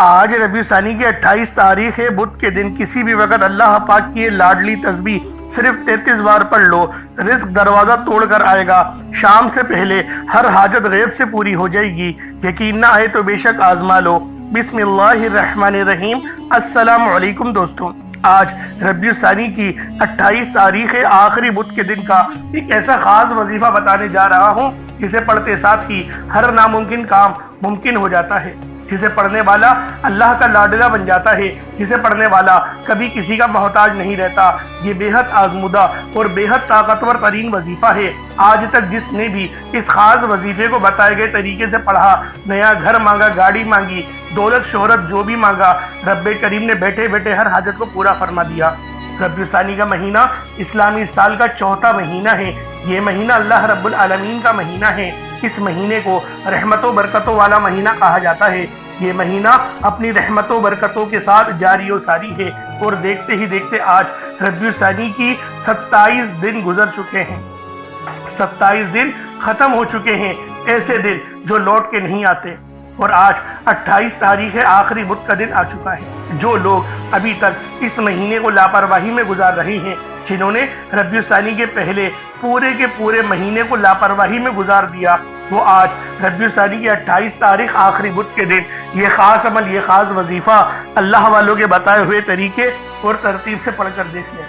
آج ربیع ثانی کی 28 تاریخ ہے، بدھ کے دن کسی بھی وقت اللہ پاک کی لاڈلی تسبیح صرف 33 بار پڑھ لو، رزق دروازہ توڑ کر آئے گا۔ شام سے پہلے ہر حاجت غیب سے پوری ہو جائے گی۔ یقین نہ آئے تو بے شک آزما لو۔ بسم اللہ الرحمن الرحیم۔ السلام علیکم دوستوں، آج ربیع ثانی کی 28 تاریخ ہے، آخری بدھ کے دن کا ایک ایسا خاص وظیفہ بتانے جا رہا ہوں جسے پڑھتے ساتھ ہی ہر ناممکن کام ممکن ہو جاتا ہے، جسے پڑھنے والا اللہ کا لاڈلا بن جاتا ہے، جسے پڑھنے والا کبھی کسی کا محتاج نہیں رہتا۔ یہ بے حد آزمودہ اور بے حد طاقتور ترین وظیفہ ہے۔ آج تک جس نے بھی اس خاص وظیفے کو بتائے گئے طریقے سے پڑھا، نیا گھر مانگا، گاڑی مانگی، دولت شہرت جو بھی مانگا، رب کریم نے بیٹھے بیٹھے ہر حاجت کو پورا فرما دیا۔ ربیع ثانی کا مہینہ اسلامی سال کا چوتھا مہینہ ہے۔ یہ مہینہ اللہ رب العالمین کا مہینہ ہے۔ اس مہینے کو رحمتوں برکتوں والا مہینہ کہا جاتا ہے۔ یہ مہینہ اپنی رحمتوں برکتوں کے ساتھ جاری و ساری ہے، اور دیکھتے ہی دیکھتے آج ربیع ثانی کی 27 دن گزر چکے ہیں۔ 27 دن ختم ہو چکے ہیں، ایسے دن جو لوٹ کے نہیں آتے۔ اور آج 28 تاریخ ہے، آخری بدھ کا دن آ چکا ہے۔ جو لوگ ابھی تک اس مہینے کو لاپرواہی میں گزار رہے ہیں، جنہوں نے ربیع ثانی کے پہلے پورے کے پورے مہینے کو لاپرواہی میں گزار دیا، وہ آج ربیع ثانی کی 28 تاریخ آخری بدھ کے دن یہ خاص عمل، یہ خاص وظیفہ اللہ والوں کے بتائے ہوئے طریقے اور ترتیب سے پڑھ کر دیکھ لیں۔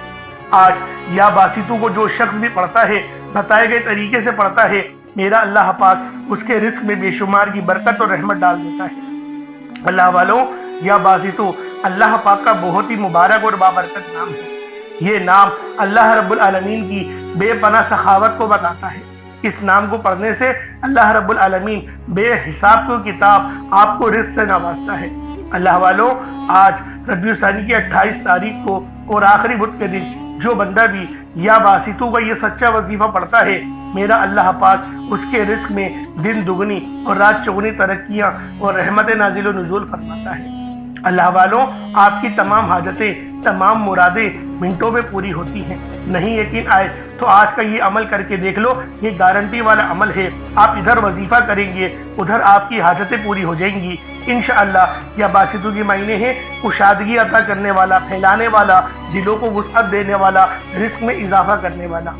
آج یا باسطو کو جو شخص بھی پڑھتا ہے، بتائے گئے طریقے سے پڑھتا ہے، میرا اللہ پاک اس کے رزق میں بے شمار کی برکت اور رحمت ڈال دیتا ہے۔ اللہ والوں، یا باسطو اللہ پاک کا بہت ہی مبارک اور بابرکت نام ہے۔ یہ نام اللہ رب العالمین کی بے پناہ سخاوت کو بتاتا ہے۔ اس نام کو پڑھنے سے اللہ رب العالمین بے حساب کو کتاب آپ کو رزق سے نوازتا ہے۔ اللہ والوں، آج ربیع ثانی کی 28 تاریخ کو اور آخری بدھ کے دن جو بندہ بھی یا باسطو کا یہ سچا وظیفہ پڑھتا ہے، میرا اللہ پاک اس کے رزق میں دن دگنی اور رات چگنی ترقیاں اور رحمت نازل و نزول فرماتا ہے۔ اللہ والوں، آپ کی تمام حاجتیں، تمام مرادیں منٹوں میں پوری ہوتی ہیں۔ نہیں یقین آئے تو آج کا یہ عمل کر کے دیکھ لو، یہ گارنٹی والا عمل ہے۔ آپ ادھر وظیفہ کریں گے، ادھر آپ کی حاجتیں پوری ہو جائیں گی انشاءاللہ۔ یا باسطو کی معنی ہے کشادگی عطا کرنے والا، پھیلانے والا، دلوں کو وسعت دینے والا، رزق میں اضافہ کرنے والا۔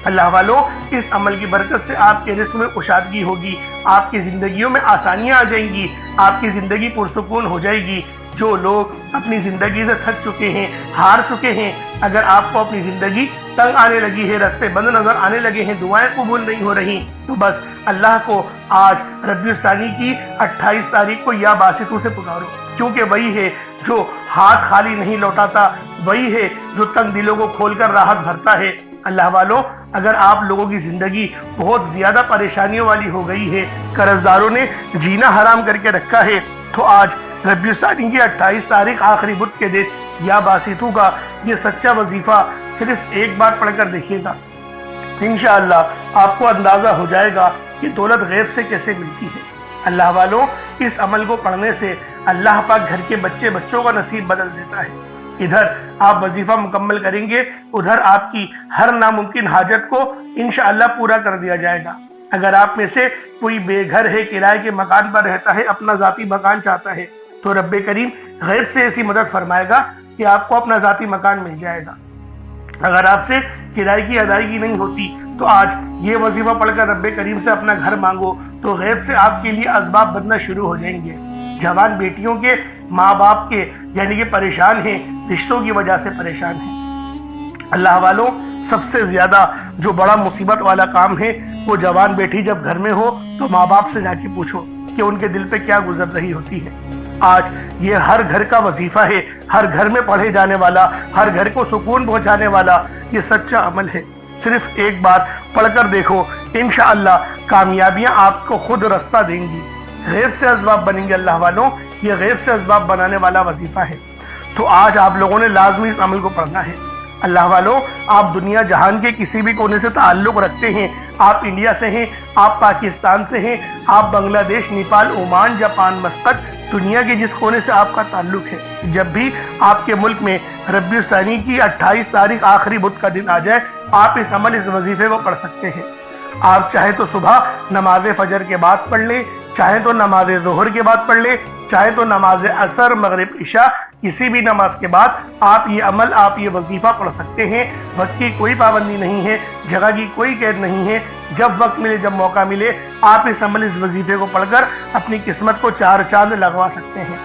اللہ والوں، اس عمل کی برکت سے آپ کے رزق میں کشادگی ہوگی، آپ کی زندگیوں میں آسانیاں آ جائیں گی، آپ کی زندگی پرسکون ہو جائے گی۔ جو لوگ اپنی زندگی سے تھک چکے ہیں، ہار چکے ہیں، اگر آپ کو اپنی زندگی تنگ آنے لگی ہے، راستے بند نظر آنے لگے ہیں، دعائیں قبول نہیں ہو رہی، تو بس اللہ کو آج ربیع ثانی کی 28 تاریخ کو یا باسطو سے پکارو، کیونکہ وہی ہے جو ہاتھ خالی نہیں لوٹاتا، وہی ہے جو تنگ دلوں کو کھول کر راحت بھرتا ہے۔ اللہ والوں، اگر آپ لوگوں کی زندگی بہت زیادہ پریشانیوں والی ہو گئی ہے، قرض داروں نے جینا حرام کر کے رکھا ہے، تو آج ربیع ثانی کی 28 تاریخ آخری بدھ کے دن یا باسطو کا یہ سچا وظیفہ صرف ایک بار پڑھ کر دیکھیے گا، انشاءاللہ آپ کو اندازہ ہو جائے گا کہ دولت غیب سے کیسے ملتی ہے۔ اللہ والوں، اس عمل کو پڑھنے سے اللہ پاک گھر کے بچوں کا نصیب بدل دیتا ہے۔ ادھر آپ وظیفہ مکمل کریں گے، ادھر آپ کی ہر ناممکن حاجت کو انشاءاللہ پورا کر دیا جائے گا۔ اگر آپ میں سے کوئی بے گھر ہے، کرائے کے مکان پر رہتا ہے، اپنا ذاتی مکان چاہتا ہے، تو رب کریم غیب سے ایسی مدد فرمائے گا کہ آپ کو اپنا ذاتی مکان مل جائے گا۔ اگر آپ سے کرائے کی ادائیگی نہیں ہوتی، تو آج یہ وظیفہ پڑھ کر رب کریم سے اپنا گھر مانگو، تو غیب سے آپ کے لیے اسباب بننا شروع ہو جائیں گے۔ جوان بیٹیوں کے ماں باپ کے یعنی کہ پریشان ہیں، رشتوں کی وجہ سے پریشان ہیں۔ اللہ والوں، سب سے زیادہ جو بڑا مصیبت والا کام ہے، وہ جوان بیٹی جب گھر میں ہو تو ماں باپ سے جا کے پوچھو کہ ان کے دل پہ کیا گزر رہی ہوتی ہے۔ آج یہ ہر گھر کا وظیفہ ہے، ہر گھر میں پڑھے جانے والا، ہر گھر کو سکون پہنچانے والا یہ سچا عمل ہے۔ صرف ایک بار پڑھ کر دیکھو، انشاءاللہ کامیابیاں آپ کو خود رستہ دیں گی، غیب سے اسباب بنیں گے۔ اللہ والوں، یہ غیب سے اسباب بنانے والا وظیفہ ہے، تو آج آپ لوگوں نے لازمی اس عمل کو پڑھنا ہے۔ اللہ والوں، آپ دنیا جہان کے کسی بھی کونے سے تعلق رکھتے ہیں، آپ انڈیا سے ہیں، آپ پاکستان سے ہیں، آپ بنگلہ دیش، نیپال، عمان، جاپان، مسقط، دنیا کے جس کونے سے آپ کا تعلق ہے، جب بھی آپ کے ملک میں ربیع ثانی کی 28 تاریخ آخری بدھ کا دن آ جائے، آپ اس عمل، اس وظیفے کو پڑھ سکتے ہیں۔ آپ چاہے تو صبح نماز فجر کے بعد پڑھ لیں، चाहे तो नमाज ज़ोहर के बाद पढ़ ले, चाहे तो नमाज असर, मगरिब, इशा, किसी भी नमाज के बाद आप ये अमल, आप ये वजीफ़ा पढ़ सकते हैं। वक्त की कोई पाबंदी नहीं है, जगह की कोई कैद नहीं है। जब वक्त मिले, जब मौका मिले, आप इस अमल, इस वजीफ़े को पढ़कर अपनी किस्मत को चार चांद लगवा सकते हैं।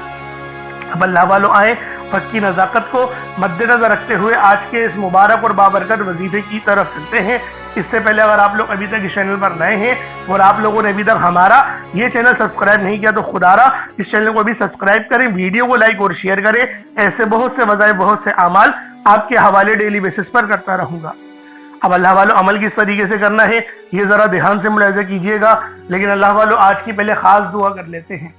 अब अल्लाह वालों आए वक्त की नज़ाकत को मद्देनज़र रखते हुए आज के इस मुबारक और बाबरकत वजीफ़े की तरफ चलते हैं। इससे पहले अगर आप लोग अभी तक इस चैनल पर नए हैं और आप लोगों ने अभी तक हमारा ये चैनल सब्सक्राइब नहीं किया तो खुदारा इस चैनल को भी सब्सक्राइब करें, वीडियो को लाइक और शेयर करें। ऐसे बहुत से वज़ाइफ, बहुत से अमाल आपके हवाले डेली बेसिस पर करता रहूँगा। अब अल्लाह वालों अमल किस तरीके से करना है ये ज़रा ध्यान से मुलाहिज़ा कीजिएगा। लेकिन अल्लाह वालों आज की पहले ख़ास दुआ कर लेते हैं।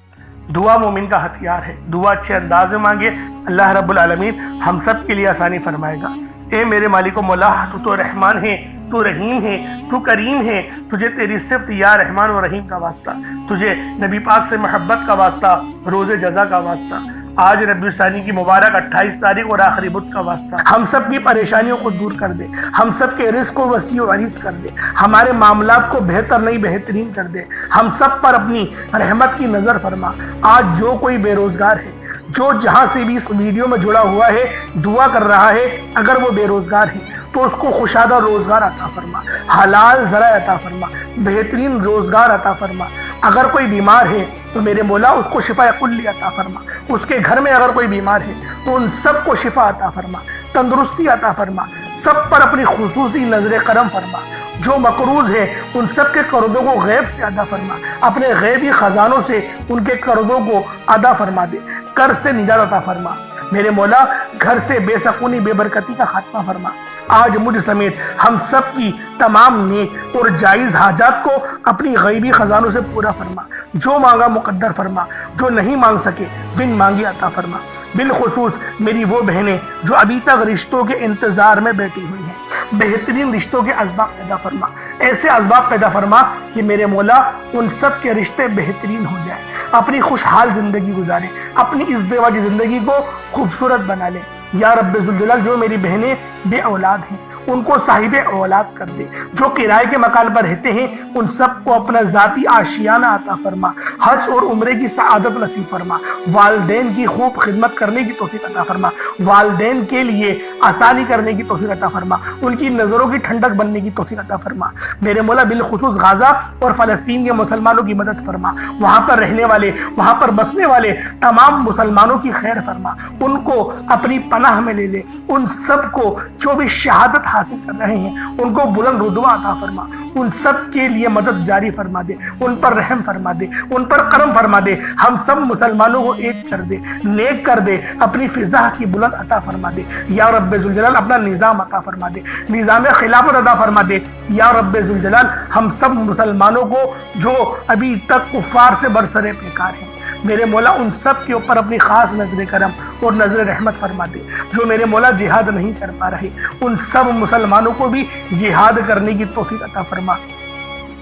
दुआ मोमिन का हथियार है। दुआ अच्छे अंदाज में मांगे, अल्लाह रब्बुल आलमीन हम सब के लिए आसानी फरमाएगा। ए मेरे मालिक मौला, तू तो रहमान है, तू रहीम है, तू करीम है। तुझे तेरी सिफ्त या रहमान और रहीम का वास्ता, तुझे नबी पाक से मोहब्बत का वास्ता, रोज़े जज़ा का वास्ता, आज रबीउल सानी की मुबारक 28 तारीख और आखिरी बुध का वास्ता। हम सब की परेशानियों को दूर कर दे, हम सब के रिस्क को वसी और अरीज कर दे, हमारे मामलात को बेहतर नहीं बेहतरीन कर दे। हम सब पर अपनी रहमत की नज़र फरमा। आज जो कोई बेरोजगार है, जो जहाँ से भी इस वीडियो में जुड़ा हुआ है, दुआ कर रहा है, अगर वो बेरोजगार है तो उसको खुशादा रोजगार अता फरमा, हलाल ज़रा अता फरमा, बेहतरीन रोजगार अता फरमा। अगर कोई बीमार है तो मेरे मौला उसको शिफा कुल्ली अता फरमा। उसके घर में अगर कोई बीमार है तो उन सब को शिफा अता फरमा, तंदुरुस्ती अता फरमा। सब पर अपनी खुसूसी नजर करम फरमा। जो मकरूज है उन सब के कर्जों को गैब से अदा फरमा। अपने गैबी खजानों से उनके कर्जों को अदा फरमा दे। कर्ज से निजात अता फरमा। मेरे मौला घर से बेसकूनी, बेबरकती का खात्मा फरमा। आज मुझ समेत हम सब की तमाम नेक और जायज़ हाजात को अपनी गैबी खजानों से पूरा फरमा। जो मांगा मुकद्दर फरमा, जो नहीं मांग सके बिन मांगे अता फरमा। बिलखुसूस मेरी वो बहनें जो अभी तक रिश्तों के इंतज़ार में बैठी हुई हैं, बेहतरीन रिश्तों के असबाब पैदा फरमा। ऐसे असबाब पैदा फरमा कि मेरे मौला उन सब के रिश्ते बेहतरीन हो जाए, अपनी खुशहाल ज़िंदगी गुजारे, अपनी इज़्दिवाजी ज़िंदगी को खूबसूरत बना ले। या रब्बे ज़ुल जलाल, जो मेरी बहनें बे औलाद हैं उनको साहिबे औलाद कर दे। जो किराए के मकान पर रहते हैं उन सबको अपना ज़ाती आशियाना अता फरमा। हज और उम्रे की सआदत नसीब फरमा। वालदैन की खूब खिदमत करने की तौफीक अता फरमा। वालदैन के लिए आसानी करने की तौफीक अता फरमा। उनकी नज़रों की ठंडक बनने की तौफीक अता फरमा। मेरे मौला बिलखुसूस गाज़ा और फ़लस्तीन के मुसलमानों की मदद फरमा। वहाँ पर रहने वाले, वहाँ पर बसने वाले तमाम मुसलमानों की खैर फरमा। उनको अपनी पनाह में ले ले। उन सबको जो भी शहादत हासिल कर रहे हैं उनको बुलंद रुतबा अता फरमा। उन सब के लिए मदद जारी फरमा दे, उन पर रहम फरमा दे, उन पर करम फरमा दे। हम सब मुसलमानों को एक कर दे, नेक कर दे, अपनी फिजा की बुलंद अता फरमा दे। या रब्बे ज़ुल जलाल अपना निज़ाम अता फरमा दे, निज़ाम खिलाफत अता फरमा दे। या रब्बे ज़ुल जलाल हम सब मुसलमानों को जो अभी तक कुफ़ार से बरसरे बेकार हैं, मेरे मौला उन सब के ऊपर अपनी खास नजर करम और नजर रहमत फरमा दे। जो मेरे मौला जिहाद नहीं कर पा रहे उन सब मुसलमानों को भी जिहाद करने की तौफीक अता फरमा।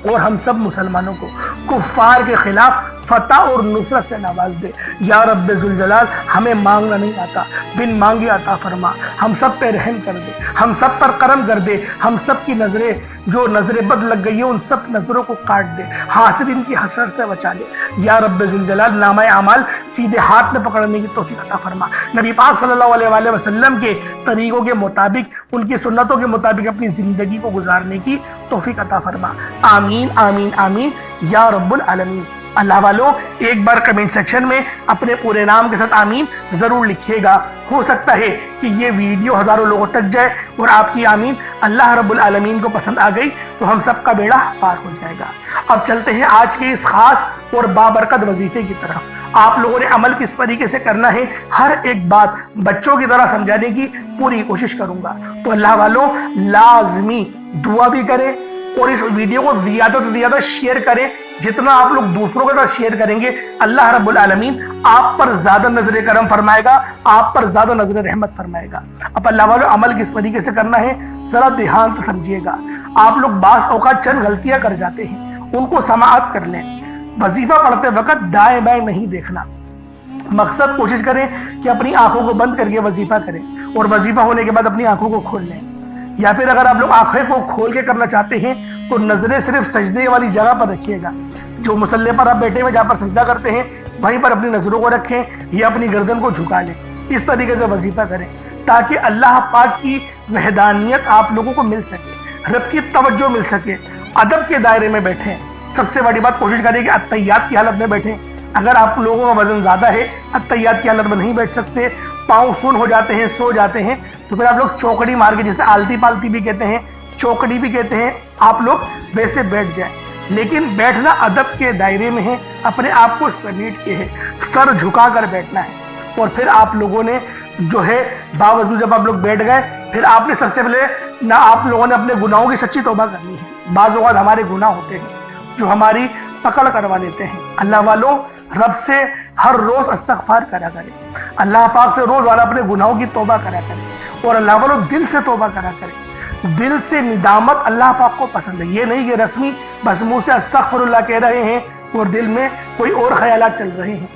और हम सब मुसलमानों को कुफ्फार के खिलाफ फतह और नुसरत से नवाज दे। या रब्बे ज़ुल जलाल हमें मांगना नहीं आता, बिन मांगे अता फरमा। हम सब पे रहम कर दे, हम सब पर करम कर दे। हम सब की नजरें जो नजरें बद लग गई है उन सब नजरों को काट दे, हासिदीन की हसरत से बचा ले। या रब्बे ज़ुल जलाल नामाए अमाल सीधे हाथ में पकड़ने की तौफीक अता फरमा। नबी पाक सल्लल्लाहु अलैहि वसल्लम के तरीकों के मुताबिक, उनकी सुन्नतों के मुताबिक अपनी जिंदगी को गुजारने की तौफीक अता फरमा। आमीन आमीन आमीन या रब्बुल आलमीन। अल्लाह वालों एक बार कमेंट सेक्शन में अपने पूरे नाम के साथ आमीन जरूर लिखिएगा। हो सकता है कि ये वीडियो हजारों लोगों तक जाए और आपकी आमीन अल्लाह रब्बुल आलमीन को पसंद आ गई तो हम सब का बेड़ा पार हो जाएगा। अब चलते हैं आज के इस खास और बाबरकत वजीफे की तरफ। आप लोगों ने अमल किस तरीके से करना है हर एक बात बच्चों की तरह समझाने की पूरी कोशिश करूंगा। तो अल्लाह वालों लाजमी दुआ भी करें और इस वीडियो को ज़्यादा से ज़्यादा शेयर करें। जितना आप लोग दूसरों के साथ शेयर करेंगे अल्लाह रब्बुल आलमीन आप पर ज्यादा नजर करम फरमाएगा, आप पर ज्यादा नजर रहमत फरमाएगा। अब अल्लाह वालों अमल किस तरीके से करना है जरा ध्यान से समझिएगा। आप लोग बास औकात चंद गलतियां कर जाते हैं, उनको समाअत कर लें। वजीफा पढ़ते वक्त दाएं बाएं नहीं देखना। मकसद कोशिश करें कि अपनी आंखों को बंद करके वजीफा करें और वजीफा होने के बाद अपनी आंखों को खोल लें। या फिर अगर आप लोग आंखें को खोल के करना चाहते हैं तो नजरें सिर्फ सजदे वाली जगह पर रखिएगा, जो मुसल्ले पर आप बैठे हुए जहाँ पर सजदा करते हैं वहीं पर अपनी नजरों को रखें या अपनी गर्दन को झुका लें। इस तरीके से वजीफा करें ताकि अल्लाह पाक की वहदानियत आप लोगों को मिल सके, रब की तवज्जो मिल सके, अदब के दायरे में बैठें। सबसे बड़ी बात, कोशिश करें कि अत्तहियात की हालत में बैठें। अगर आप लोगों का वजन ज़्यादा है, अत्तहियात की हालत में नहीं बैठ सकते, पाँव सुन हो जाते हैं, सो जाते हैं, तो फिर आप लोग चौकड़ी मार के, जिसे आलती पालती भी कहते हैं, चौकड़ी भी कहते हैं, आप लोग वैसे बैठ जाएं। लेकिन बैठना अदब के दायरे में है, अपने आप को समेट के है, सर झुका कर बैठना है। और फिर आप लोगों ने जो है बावजूद जब आप लोग बैठ गए, फिर आपने सबसे पहले ना आप लोगों ने अपने गुनाहों की सच्ची तौबा करनी है। बाज़ औक़ात हमारे गुनाह होते हैं जो हमारी पकड़ करवा लेते हैं। अल्लाह वालों, रब से हर रोज़ इस्तग़फ़ार करा करें, अल्लाह पाक से रोज़ाना अपने गुनाहों की तौबा करा करें। और अल्लाह वालों, दिल से तौबा करा करें। दिल से निदामत अल्लाह पाक को पसंद है। ये नहीं कि रस्मी बस मुँह से अस्तग़फ़िरुल्लाह कह रहे हैं और दिल में कोई और ख्यालात चल रहे हैं।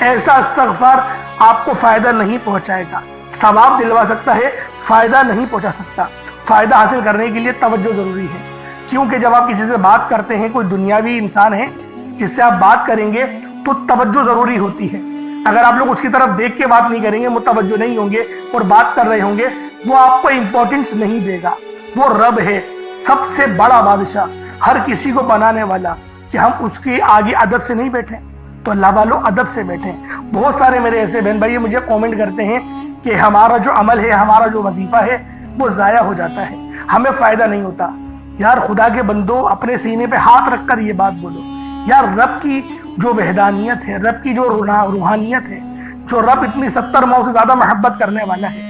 ऐसा इस्तग़फ़ार आपको फ़ायदा नहीं पहुँचाएगा। सवाब दिलवा सकता है, फ़ायदा नहीं पहुँचा सकता। फ़ायदा हासिल करने के लिए तवज्जो ज़रूरी है, क्योंकि जब आप किसी से बात करते हैं, कोई दुनियावी इंसान है जिससे आप बात करेंगे, तो तवज्जो ज़रूरी होती है। अगर आप लोग उसकी तरफ देख के बात नहीं करेंगे, मुतवज्जो नहीं होंगे और बात कर रहे होंगे, वो आपको इम्पोर्टेंस नहीं देगा। वो रब है, सबसे बड़ा बादशाह, हर किसी को बनाने वाला, कि हम उसके आगे अदब से नहीं बैठे। तो अल्लाह वालों, अदब से बैठें। बहुत सारे मेरे ऐसे बहन भाई मुझे कमेंट करते हैं कि हमारा जो अमल है, हमारा जो वजीफा है, वो ज़ाया हो जाता है, हमें फ़ायदा नहीं होता। यार खुदा के बंदो, अपने सीने पे हाथ रख कर ये बात बोलो। यार रब की जो वहदानियत है, रब की जो रूहानियत है, जो रब इतनी 70 माह से ज़्यादा मोहब्बत करने वाला है,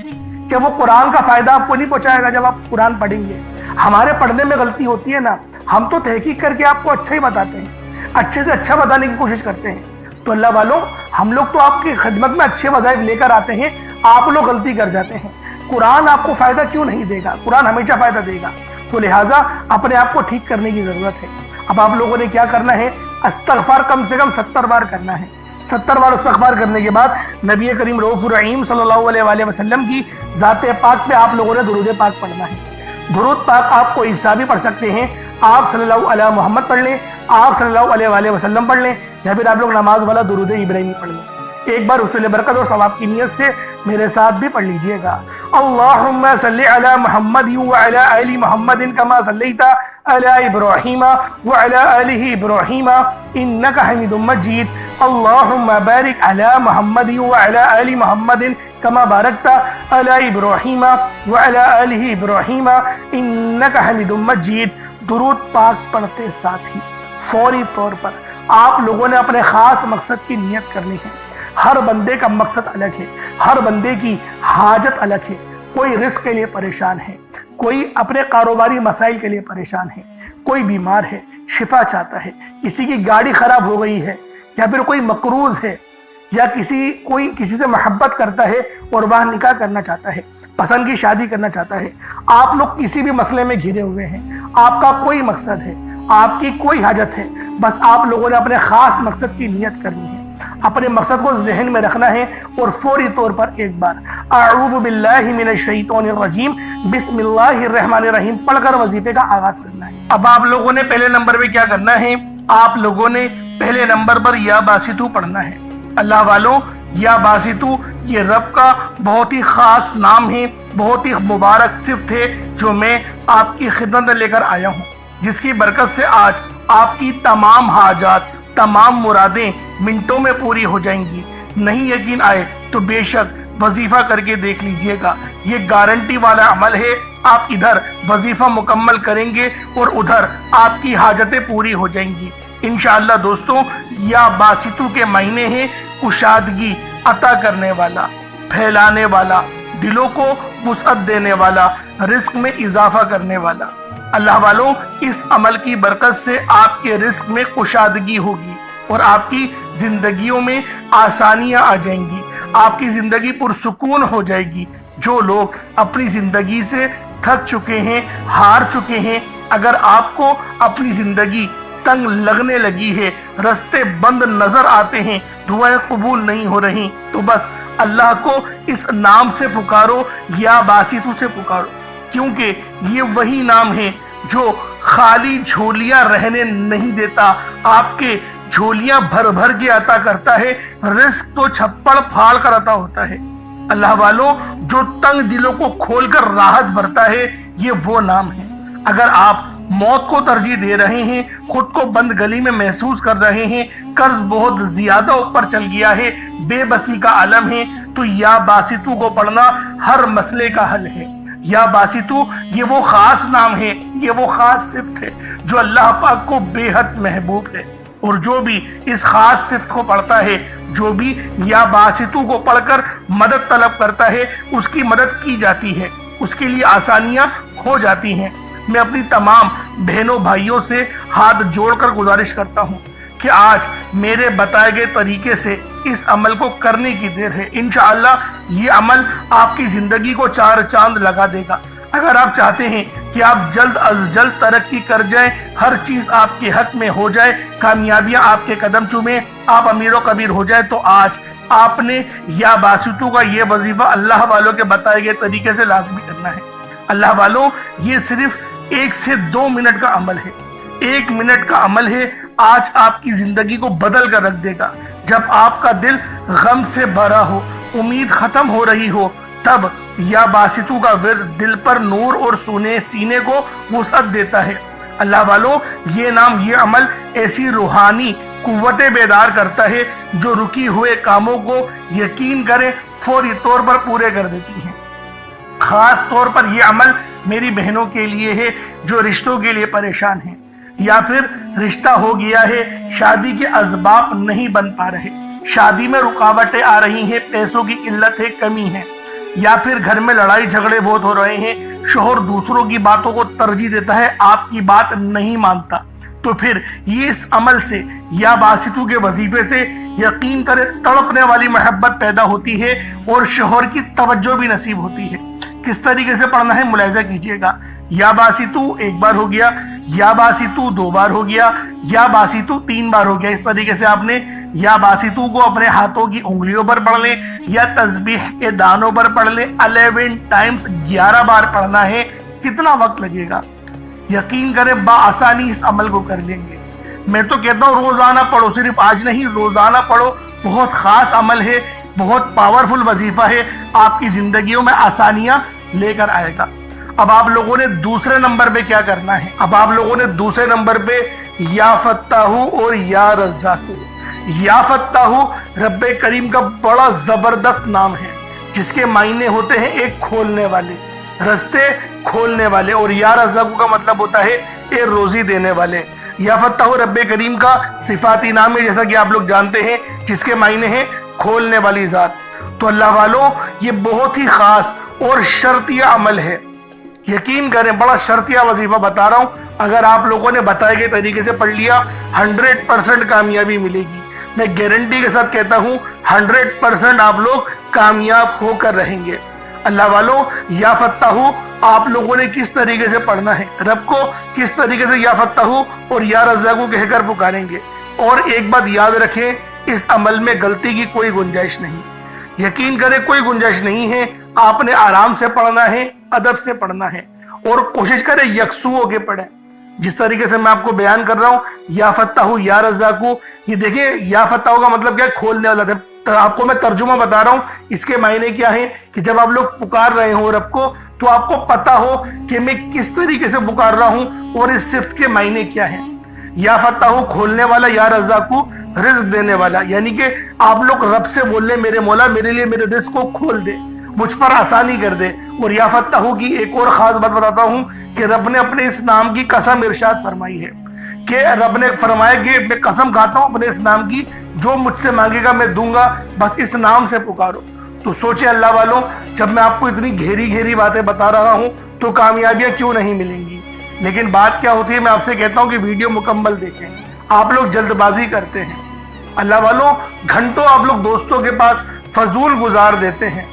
कि वो कुरान का फ़ायदा आपको नहीं पहुँचाएगा जब आप कुरान पढ़ेंगे। हमारे पढ़ने में गलती होती है ना, हम तो तहकीक करके आपको अच्छा ही बताते हैं, अच्छे से अच्छा बताने की कोशिश करते हैं। तो अल्लाह वालों, हम लोग तो आपकी खिदमत में अच्छे वज़ाइफ लेकर आते हैं, आप लोग गलती कर जाते हैं। कुरान आपको फ़ायदा क्यों नहीं देगा? कुरान हमेशा फ़ायदा देगा। तो लिहाजा अपने आप को ठीक करने की ज़रूरत है। अब आप लोगों ने क्या करना है? इस्तग़फ़ार कम से कम 70 बार करना है। 70 बार इस्तग़फ़ार करने के बाद नबी करीम रऊफ़ुर रहीम सल्लल्लाहु अलैहि वसल्लम की ज़ाते पाक पे आप लोगों ने दुरूद पाक पढ़ना है। दुरूद पाक आप कोई ईसा भी पढ़ सकते हैं, आप सल्लल्लाहु अलैहि मोहम्मद पढ़ लें, आप सल्लल्लाहु अलैहि वसल्लम पढ़ लें, या फिर आप लोग नमाज वाला दुरूद इब्राहिमी पढ़ लें। एक बार हुसूल बरकत और सवाब की नियत से मेरे साथ भी पढ़ लीजिएगा। अल्लाहुम्मा सल्लि अला मुहम्मद व अला आलि मुहम्मद कमा सल्लैता अला इब्राहीम व अला आलि इब्राहीम इन्नका हमीदुम मजीद। अल्लाहुम्मा बारिक अला मुहम्मद व अला आलि मुहम्मद कमा बारकता अला इब्राहीम व अला आलि इब्राहीम इन्नका हमीदुम मजीद। दुरूद पाक पढ़ते साथ ही फौरी तौर पर आप लोगों ने अपने ख़ास मकसद की नियत करनी है। हर बंदे का मकसद अलग है, हर बंदे की हाजत अलग है। कोई रिस्क के लिए परेशान है, कोई अपने कारोबारी मसाइल के लिए परेशान है, कोई बीमार है, शिफा चाहता है, किसी की गाड़ी खराब हो गई है, या फिर कोई मकरूज है, या कोई किसी से मोहब्बत करता है और वह निकाह करना चाहता है, पसंद की शादी करना चाहता है। आप लोग किसी भी मसले में घिरे हुए हैं, आपका कोई मकसद है, आपकी कोई हाजत है, बस आप लोगों ने अपने ख़ास मकसद की नियत करनी है, अपने मकसद को जहन में रखना है और फौरी तौर पर एक बार अऊज़ु बिल्लाहि मिनश शैतानिर रजीम बिस्मिल्लाहिर रहमानिर रहीम पढ़कर वजीफे का आगाज करना है। अब आप लोगों ने पहले नंबर पे क्या करना है? आप लोगों ने पहले नंबर पर या बासितू पढ़ना है। अल्लाह वालों, या बासितू ये रब का बहुत ही खास नाम है, बहुत ही मुबारक सिफ्त है, जो मैं आपकी खिदमत में लेकर आया हूँ, जिसकी बरकत से आज आपकी तमाम हाजात, तमाम मुरादें मिनटों में पूरी हो जाएंगी। नहीं यकीन आए तो बेशक वजीफा करके देख लीजिएगा, ये गारंटी वाला अमल है। आप इधर वजीफा मुकम्मल करेंगे और उधर आपकी हाजतें पूरी हो जाएंगी इंशाअल्लाह। दोस्तों, या बासितू के महीने हैं, कुशादगी अता करने वाला, फैलाने वाला, दिलों को वुसअत देने वाला, रिस्क में इजाफा करने वाला। अल्लाह वालों, इस अमल की बरकत से आपके रिस्क में कुशादगी होगी और आपकी जिंदगियों में आसानियां आ जाएंगी, आपकी जिंदगी पुरसुकून हो जाएगी। जो लोग अपनी जिंदगी से थक चुके हैं, हार चुके हैं, अगर आपको अपनी जिंदगी तंग लगने लगी है, रास्ते बंद नजर आते हैं, दुआएं कबूल नहीं हो रही, तो बस अल्लाह को इस नाम से पुकारो, या बासितू से पुकारो, क्योंकि ये वही नाम है जो खाली झोलियां रहने नहीं देता, आपके झोलियां भर भर के अता करता है। रिस्क तो छप्पड़ फाड़ कर अता होता है। अल्लाह वालों, जो तंग दिलों को खोलकर राहत भरता है, ये वो नाम है। अगर आप मौत को तरजीह दे रहे हैं, खुद को बंद गली में महसूस कर रहे हैं, कर्ज बहुत ज्यादा ऊपर चल गया है, बेबसी का आलम है, तो या बासितू को पढ़ना हर मसले का हल है। या बासितू ये वो खास नाम है, ये वो खास सिफ्त है जो अल्लाह पाक को बेहद महबूब है। और जो भी इस खास सिफ्त को पढ़ता है, जो भी या बासितू को पढ़कर मदद तलब करता है, उसकी मदद की जाती है, उसके लिए आसानियां हो जाती हैं। मैं अपनी तमाम बहनों भाइयों से हाथ जोड़कर गुजारिश करता हूँ कि आज मेरे बताए गए तरीके से इस अमल को करने की देर है। इंशाअल्लाह ये अमल आपकी जिंदगी को चार चांद लगा देगा। अगर आप चाहते हैं कि आप जल्द अज जल्द तरक्की कर जाएं, हर चीज आपके हक में हो जाए, कामयाबियां आपके कदम चूमे, आप अमीर व कबीर हो जाए, तो आज आपने या बासितू का ये वजीफा अल्लाह वालों के बताए गए तरीके से लाजमी करना है। अल्लाह वालों, ये सिर्फ 1 से 2 मिनट का अमल है, 1 मिनट का अमल है। आज आपकी जिंदगी को बदल कर रख देगा। जब आपका दिल गम से भरा हो, उम्मीद खत्म हो रही हो, तब या बासितू का विर्द दिल पर नूर और सीने को वुसअत देता है। अल्लाह वालों, ये नाम, ये अमल ऐसी रूहानी कुव्वतें बेदार करता है जो रुकी हुए कामों को यकीन करे फौरी तौर पर पूरे कर देती है। खास तौर पर यह अमल मेरी बहनों के लिए है जो रिश्तों के लिए परेशान हैं, या फिर रिश्ता हो गया है, शादी के असबाब नहीं बन पा रहे, शादी में रुकावटें आ रही हैं, पैसों की किल्लत है, कमी है, या फिर घर में लड़ाई झगड़े बहुत हो रहे हैं, शोहर दूसरों की बातों को तरजीह देता है, आपकी बात नहीं मानता, तो फिर ये इस अमल से या बासितू के वजीफे से यकीन करे तड़पने वाली मोहब्बत पैदा होती है और शोहर की तवज्जो भी नसीब होती है। किस तरीके से पढ़ना है मुलाहिजा कीजिएगा। या बासितू 1 बार हो गया, या बासितू 2 बार हो गया, या बासितू 3 बार हो गया। इस तरीके से आपने या बासितू को अपने हाथों की उंगलियों पर पढ़ लें या तस्बीह के दानों पर पढ़ लें। 11 टाइम्स 11 बार पढ़ना है। कितना वक्त लगेगा? यकीन करें बाआसानी इस अमल को कर लेंगे। मैं तो कहता हूँ रोजाना पढ़ो, सिर्फ आज नहीं, रोजाना पढ़ो। बहुत खास अमल है, बहुत पावरफुल वजीफा है, आपकी जिंदगियों में आसानियां लेकर आएगा। अब आप लोगों ने दूसरे नंबर पे क्या करना है? अब आप लोगों ने दूसरे नंबर पे या फत्ताहू और या रज़्ज़ाकू। या फत्ताहू रब्बे करीम का बड़ा जबरदस्त नाम है जिसके मायने होते हैं एक खोलने वाले, रस्ते खोलने वाले, और या रज़्ज़ाकू का मतलब होता है एक रोजी देने वाले। या फत्ताहू रब्बे करीम का सिफाती नाम है, जैसा कि आप लोग जानते हैं, जिसके मायने हैं खोलने वाली जात। तो अल्लाह वालों, ये बहुत ही खास और शर्तिया अमल है। यकीन करें, बड़ा शर्तिया वजीफा बता रहा हूं। अगर आप लोगों ने बताए गए तरीके से पढ़ लिया, 100% कामयाबी मिलेगी। मैं गारंटी के साथ कहता हूं 100% आप लोग कामयाब होकर रहेंगे। अल्लाह वालों, या फत्ताहू आप लोगों ने किस तरीके से पढ़ना है, रब को किस तरीके से या फत्ताहू और या रज़्ज़ाकू कहकर पुकारेंगे। और एक बात याद रखें, इस अमल में गलती की कोई गुंजाइश नहीं। यकीन करें, कोई गुंजाइश नहीं है। आपने आराम से पढ़ना है, अदब से पढ़ना है, और कोशिश करें यकसू होके पढ़ें। जिस तरीके से मैं आपको बयान कर रहा हूँ, या फत्ताहू या रज़्ज़ाकू, ये देखिए, या फत्ताहू का मतलब क्या है? खोलने वाला। तो आपको मैं तर्जुमा बता रहा हूँ, इसके मायने क्या है कि जब आप लोग पुकार रहे हो रब को, तो आपको पता हो कि मैं किस तरीके से पुकार रहा हूँ और इस सिफ्त के मायने क्या है। या फत्ताहू खोलने वाला, या रज़्ज़ाकू रिज्क देने वाला, यानी कि आप लोग रब से बोल ले, मेरे मौला मेरे लिए मेरे रिज्क को खोल दे, मुझ पर आसानी कर दे। और या फत्ताहू की एक और खास बात बताता हूँ कि रब ने अपने इस नाम की कसम इरशाद फरमाई है कि रब ने फरमाया कि मैं कसम खाता हूँ अपने इस नाम की, जो मुझसे मांगेगा मैं दूंगा, बस इस नाम से पुकारो। तो सोचे अल्लाह वालों, जब मैं आपको इतनी घेरी बातें बता रहा हूँ तो कामयाबियां क्यों नहीं मिलेंगी। लेकिन बात क्या होती है, मैं आपसे कहता हूँ कि वीडियो मुकम्मल देखें। आप लोग जल्दबाजी करते हैं अल्लाह वालों, घंटों आप लोग दोस्तों के पास फजूल गुजार देते हैं,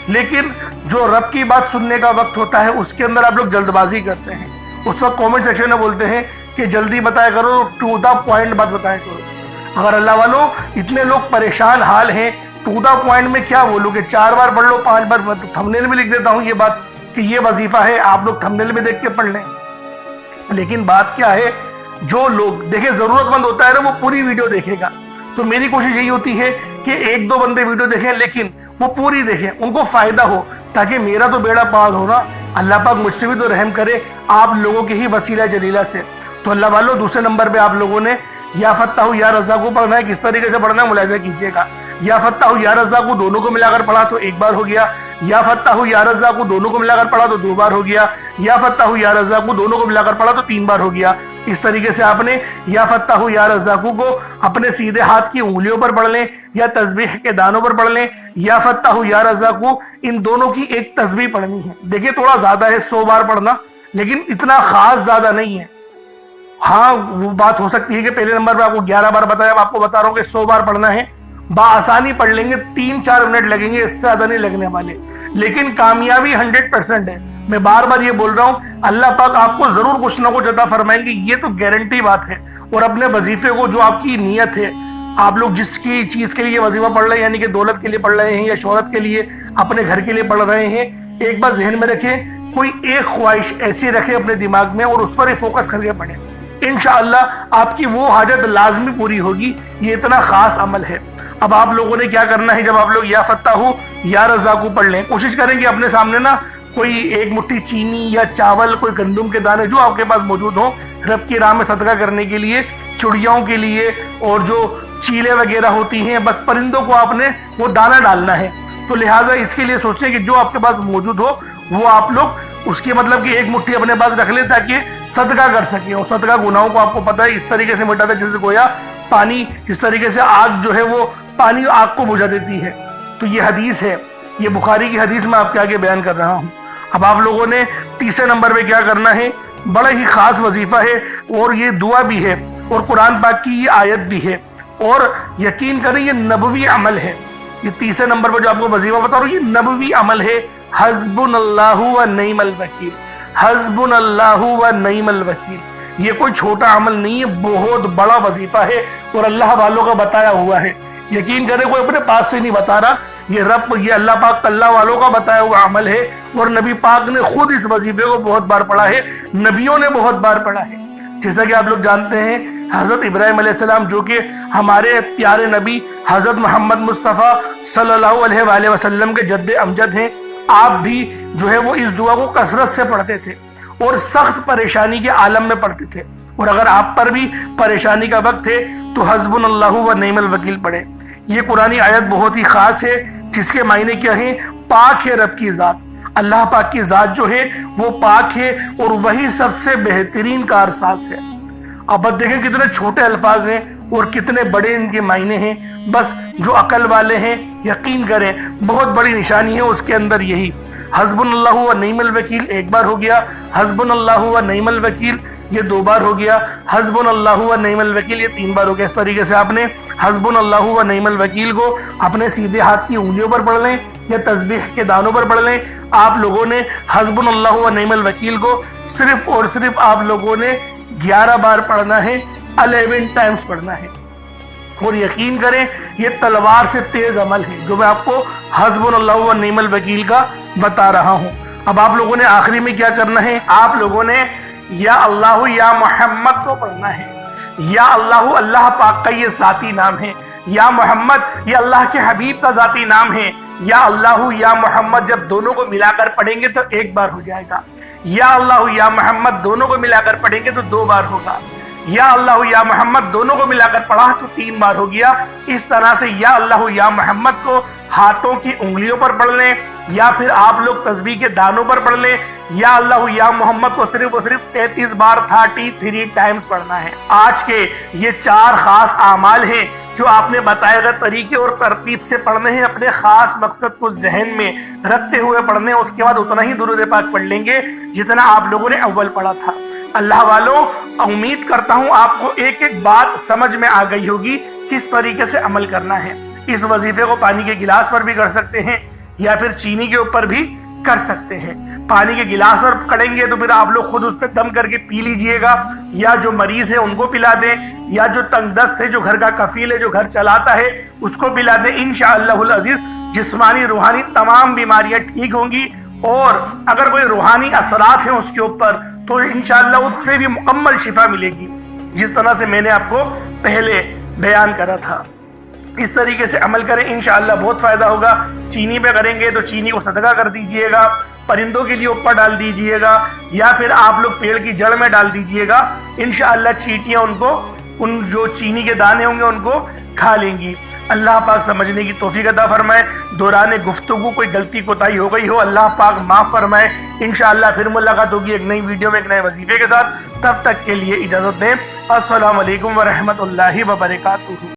लेकिन जो रब की बात सुनने का वक्त होता है उसके अंदर आप लोग जल्दबाजी करते हैं। उस वक्त कमेंट सेक्शन में बोलते हैं कि जल्दी बताया करो, टू द पॉइंट बात बताया करो। अगर अल्लाह वालों इतने लोग परेशान हाल हैं, टू द पॉइंट में क्या बोलूँ कि 4 बार पढ़ लो, 5 बार, थंबनेल में लिख देता हूँ ये बात कि ये वजीफा है, आप लोग थंबनेल में देख के पढ़ लें। لیکن بات کیا ہے، جو لوگ دیکھیں ضرورت مند ہوتا ہے نا وہ پوری ویڈیو دیکھے گا. تو میری کوشش یہی ہوتی ہے کہ ایک دو بندے ویڈیو دیکھیں لیکن وہ پوری دیکھیں، ان کو فائدہ ہو، تاکہ میرا تو بیڑا پار ہو نا. اللہ پاک مجھ سے بھی تو رحم کرے آپ لوگوں کے ہی وسیلہ جلیلہ سے. تو اللہ والو دوسرے نمبر پہ آپ لوگوں نے یا فتاح یا رزاق کو پڑھنا ہے. کس طریقے سے پڑھنا ہے ملاحظہ کیجئے گا. یا فتاح یا رزاق کو دونوں کو ملا کر پڑھا تو ایک بار ہو گیا. یا فتاح یا رزاق کو دونوں کو ملا کر پڑھا تو دو بار ہو گیا. یا فتاح یا رزاق کو دونوں کو ملا کر پڑھا تو تین بار ہو گیا. اس طریقے سے آپ نے یا فتاح یا رزاق کو اپنے سیدھے ہاتھ کی انگلیوں پر پڑھ لیں یا تسبیح کے دانوں پر پڑھ لیں. یا فتاح یا رزاق کو ان دونوں کی ایک تسبیح پڑھنی ہے. دیکھیں تھوڑا زیادہ ہے 100 بار پڑھنا، لیکن اتنا خاص زیادہ نہیں ہے. ہاں وہ بات ہو سکتی ہے کہ پہلے نمبر پہ آپ کو 11 بار بتایا، اب آپ کو بتا رہا ہوں کہ 100 بار پڑھنا ہے. بآسانی پڑھ لیں گے، 3-4 منٹ لگیں گے، اس سے زیادہ نہیں لگنے والے. لیکن کامیابی 100% ہے. میں بار بار یہ بول رہا ہوں، اللہ پاک آپ کو ضرور کچھ نہ کچھ عطا فرمائیں گے، یہ تو گارنٹی بات ہے. اور اپنے وظیفے کو، جو آپ کی نیت ہے، آپ لوگ جس کی چیز کے لیے وظیفہ پڑھ رہے ہیں، یعنی کہ دولت کے لیے پڑھ رہے ہیں یا شہرت کے لیے، اپنے گھر کے لیے پڑھ رہے ہیں، ایک بار ذہن میں رکھیں، کوئی ایک خواہش ایسی رکھیں اپنے دماغ میں اور اس پر ہی فوکس کر کے پڑھیں. انشاءاللہ آپ کی وہ حاجت لازمی پوری ہوگی. یہ اتنا خاص عمل ہے. اب آپ لوگوں نے کیا کرنا ہے، جب آپ لوگ یا فتاح یا رزاق پڑھ لیں، کوشش کریں کہ اپنے سامنے نا کوئی ایک مٹھی چینی یا چاول، کوئی گندم کے دانے جو آپ کے پاس موجود ہوں، رب کی راہ میں صدقہ کرنے کے لیے، چڑیاؤں کے لیے، اور جو چیلے وغیرہ ہوتی ہیں، بس پرندوں کو آپ نے وہ دانہ ڈالنا ہے. تو لہٰذا اس کے لیے سوچیں کہ جو آپ کے پاس موجود ہو وہ آپ لوگ اس کی مطلب کہ ایک مٹھی اپنے پاس رکھ لیں تاکہ صدقہ کر سکیں. اور صدقہ گناہوں کو آپ کو پتہ ہے اس طریقے سے مٹاتا ہے جیسے گویا پانی، جس طریقے سے آگ جو ہے وہ پانی آگ کو بجھا دیتی ہے. تو یہ حدیث ہے، یہ بخاری کی حدیث میں آپ کے آگے بیان کر رہا ہوں. اب آپ لوگوں نے تیسرے نمبر پہ کیا کرنا ہے، بڑا ہی خاص وظیفہ ہے اور یہ دعا بھی ہے اور قرآن پاک کی یہ آیت بھی ہے، اور یقین کریں یہ نبوی عمل ہے. یہ تیسرے نمبر پہ جو آپ کو وظیفہ بتا رہا ہوں یہ نبوی عمل ہے. حسبنا اللہ و نعم الوکیل. حسبنا اللہ و نعم الوکیل. یہ کوئی چھوٹا عمل نہیں ہے، بہت بڑا وظیفہ ہے اور اللہ والوں کا بتایا ہوا ہے. یقین کریں کوئی اپنے پاس سے نہیں بتا رہا، یہ اللہ پاک اللہ والوں کا بتایا ہوا عمل ہے. اور نبی پاک نے خود اس وظیفے کو بہت بار پڑھا ہے، نبیوں نے بہت بار پڑھا ہے. جیسا کہ آپ لوگ جانتے ہیں حضرت ابراہیم علیہ السلام جو کہ ہمارے پیارے نبی حضرت محمد مصطفیٰ صلی اللہ علیہ وآلہ وسلم کے جد امجد ہیں، آپ بھی جو ہے وہ اس دعا کو کثرت سے پڑھتے تھے اور سخت پریشانی کے عالم میں پڑھتے تھے. اور اگر آپ پر بھی پریشانی کا وقت ہے تو حسبنا اللہ و نعم الوکیل پڑھیں. یہ قرآنی آیت بہت ہی خاص ہے جس کے معنی کیا ہیں، پاک ہے رب کی ذات. اللہ پاک کی ذات جو ہے وہ پاک ہے اور وہی سب سے بہترین کارساز ہے. اب دیکھیں کتنے چھوٹے الفاظ ہیں اور کتنے بڑے ان کے معنی ہیں. بس جو عقل والے ہیں یقین کریں بہت بڑی نشانی ہے اس کے اندر یہی. حسبنا اللہ و نعم الوکیل ایک بار ہو گیا، حسبنا اللہ و نعم الوکیل یہ 2 بار ہو گیا، حسبنا اللہ و نعم الوکیل یہ 3 بار ہو گیا. اس طریقے سے آپ نے حسبنا اللہ و نعم الوکیل کو اپنے سیدھے ہاتھ کی انگلیوں پر پڑھ لیں یا تسبیح کے دانوں پر پڑھ لیں. آپ لوگوں نے حسبنا اللہ و نعم الوکیل کو صرف اور صرف آپ لوگوں نے 11 بار پڑھنا ہے، 11 ٹائمز پڑھنا ہے. اور یقین کریں یہ تلوار سے تیز عمل ہے جو میں آپ کو حسبنا اللہ و نعم الوکیل کا بتا رہا ہوں. اب آپ لوگوں نے آخری میں کیا کرنا ہے، آپ لوگوں نے یا اللہ یا محمد کو پڑھنا ہے. یا اللہ اللہ پاک کا یہ ذاتی نام ہے، یا محمد یہ اللہ کے حبیب کا ذاتی نام ہے. یا اللہ یا محمد جب دونوں کو ملا کر پڑھیں گے تو 1 بار ہو جائے گا. یا اللہ یا محمد دونوں کو ملا کر پڑھیں گے تو 2 بار ہوگا. یا اللہ یا محمد دونوں کو ملا کر پڑھا تو 3 بار ہو گیا. اس طرح سے یا اللہ یا محمد کو ہاتھوں کی انگلیوں پر پڑھ لیں یا پھر آپ لوگ تسبیح کے دانوں پر پڑھ لیں. یا اللہ یا محمد کو صرف اور صرف 33 بار 33 ٹائمز پڑھنا ہے. آج کے یہ 4 خاص اعمال ہیں جو آپ نے بتائے گئے طریقے اور ترتیب سے پڑھنے ہیں، اپنے خاص مقصد کو ذہن میں رکھتے ہوئے پڑھنے ہیں. اس کے بعد اتنا ہی درود پاک پڑھ لیں گے جتنا آپ لوگوں نے اول پڑھا تھا. اللہ والوں امید کرتا ہوں آپ کو ایک ایک بات سمجھ میں آ گئی ہوگی کس طریقے سے عمل کرنا ہے. اس وظیفے کو پانی کے گلاس پر بھی کر سکتے ہیں یا پھر چینی کے اوپر بھی کر سکتے ہیں. پانی کے گلاس پر کریں گے تو پھر آپ لوگ خود اس پہ دم کر کے پی لیجئے گا، یا جو مریض ہے ان کو پلا دیں، یا جو تنگ دست ہے، جو گھر کا کفیل ہے، جو گھر چلاتا ہے اس کو پلا دیں. انشاءاللہ العزیز جسمانی روحانی تمام بیماریاں ٹھیک ہوں گی، اور اگر کوئی روحانی اثرات ہیں اس کے اوپر تو انشاءاللہ اس سے بھی مکمل شفا ملے گی، جس طرح سے میں نے آپ کو پہلے بیان کرا تھا۔ اس طریقے سے عمل کریں، انشاءاللہ بہت فائدہ ہوگا۔ چینی پہ کریں گے تو چینی کو صدقہ کر دیجئے گا، پرندوں کے لیے اوپر ڈال دیجئے گا، یا پھر آپ لوگ پیڑ کی جڑ میں ڈال دیجئے گا، انشاءاللہ چیٹیاں ان جو چینی کے دانے ہوں گے ان کو کھا لیں گی۔ اللہ پاک سمجھنے کی توفیق عطا فرمائے۔ دوران گفتگو کوئی غلطی کوتاہی ہو گئی ہو، اللہ پاک معاف فرمائے۔ انشاءاللہ پھر ملاقات ہوگی ایک نئی ویڈیو میں ایک نئے وظیفے کے ساتھ، تب تک کے لیے اجازت دیں۔ السلام علیکم ورحمۃ اللہ وبرکاتہ۔